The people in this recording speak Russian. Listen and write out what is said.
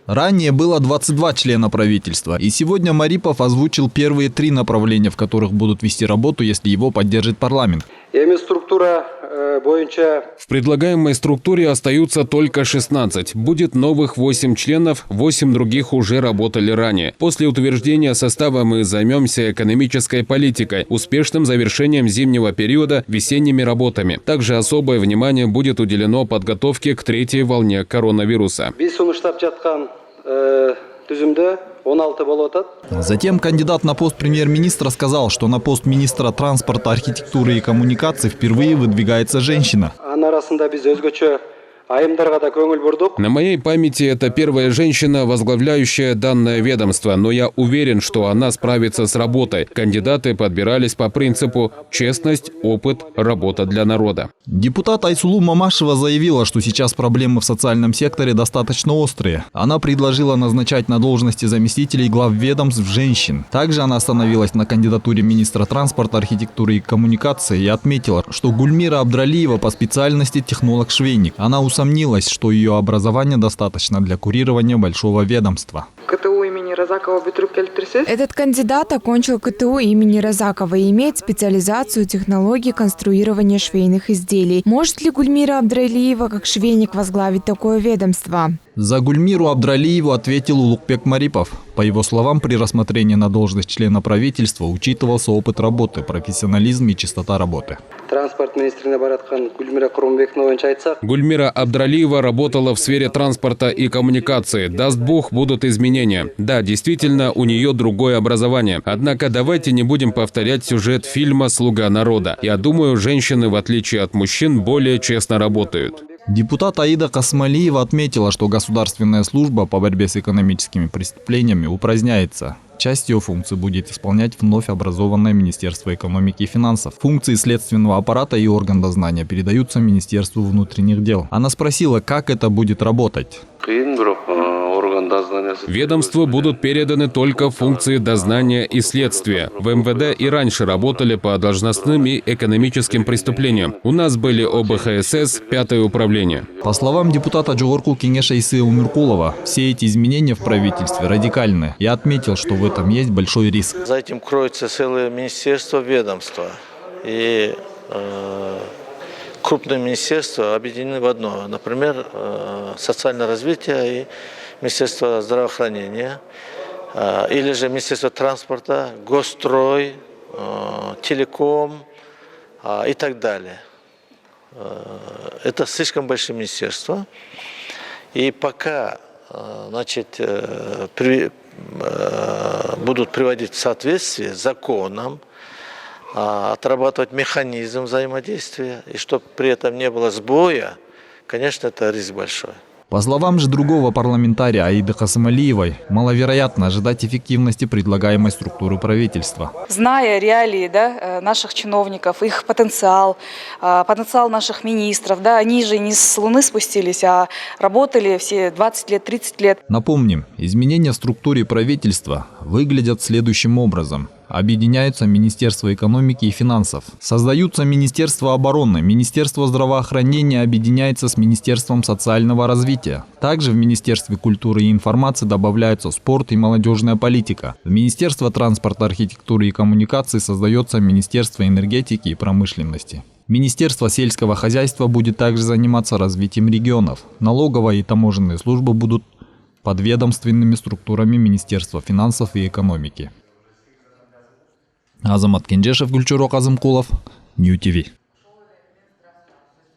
Ранее было 22 члена правительства, и сегодня Марипов озвучил первые 3 направления, в которых будут вести работу, если его поддержит парламент. В предлагаемой структуре остаются только 16. Будет новых 8 членов, 8 других уже работали ранее. После утверждения состава мы займемся экономической политикой, успешным завершением зимнего периода, весенними работами. Также особое внимание будет уделено подготовке к 3-й волне коронавируса. Затем кандидат на пост премьер-министра сказал, что на пост министра транспорта, архитектуры и коммуникаций впервые выдвигается женщина. На моей памяти это первая женщина, возглавляющая данное ведомство, но я уверен, что она справится с работой. Кандидаты подбирались по принципу «честность, опыт, работа для народа». Депутат Айсулу Мамашева заявила, что сейчас проблемы в социальном секторе достаточно острые. Она предложила назначать на должности заместителей глав ведомств женщин. Также она остановилась на кандидатуре министра транспорта, архитектуры и коммуникации и отметила, что Гульмира Абдралиева по специальности технолог-швейник. Она усомнилась, что ее образования достаточно для курирования большого ведомства. Этот кандидат окончил КТУ имени Разакова и имеет специализацию технологии конструирования швейных изделий. Может ли Гульмира Абдралиева как швейник возглавить такое ведомство? За Гульмиру Абдралиеву ответил Улукбек Марипов. По его словам, при рассмотрении на должность члена правительства учитывался опыт работы, профессионализм и чистота работы. Гульмира Абдралиева работала в сфере транспорта и коммуникации. Даст Бог, будут изменения. Да, действительно, у нее другое образование. Однако давайте не будем повторять сюжет фильма «Слуга народа». Я думаю, женщины, в отличие от мужчин, более честно работают. Депутат Аида Касмалиева отметила, что государственная служба по борьбе с экономическими преступлениями упраздняется. Часть ее функций будет исполнять вновь образованное Министерство экономики и финансов. Функции следственного аппарата и орган дознания передаются Министерству внутренних дел. Она спросила, как это будет работать. Ведомству будут переданы только функции дознания и следствия. В МВД и раньше работали по должностным и экономическим преступлениям. У нас были ОБХСС, 5-е управление. По словам депутата Джогорку Кенеша Исы Умиркулова, все эти изменения в правительстве радикальны. Я отметил, что в этом есть большой риск. За этим кроется целое министерство, ведомства. И крупные министерства объединены в одно. Например, социальное развитие и Министерство здравоохранения, или же Министерство транспорта, Госстрой, Телеком и так далее. Это слишком большие министерства. И пока будут приводить в соответствие с законом, отрабатывать механизм взаимодействия, и чтобы при этом не было сбоя, конечно, это риск большой. По словам же другого парламентария Аиды Касмалиевой, маловероятно ожидать эффективности предлагаемой структуры правительства. Зная реалии наших чиновников, их потенциал наших министров, они же не с Луны спустились, а работали все 20 лет, 30 лет. Напомним, изменения в структуре правительства выглядят следующим образом. Объединяются Министерство экономики и финансов. Создаются Министерство обороны, Министерство здравоохранения объединяется с Министерством социального развития. Также в Министерстве культуры и информации добавляются спорт и молодежная политика. В Министерство транспорта, архитектуры и коммуникаций создается Министерство энергетики и промышленности. Министерство сельского хозяйства будет также заниматься развитием регионов. Налоговая и таможенные службы будут подведомственными структурами Министерства финансов и экономики. Азамат Кенжешев, Гульчурок Азымкулов, Нью ТВ.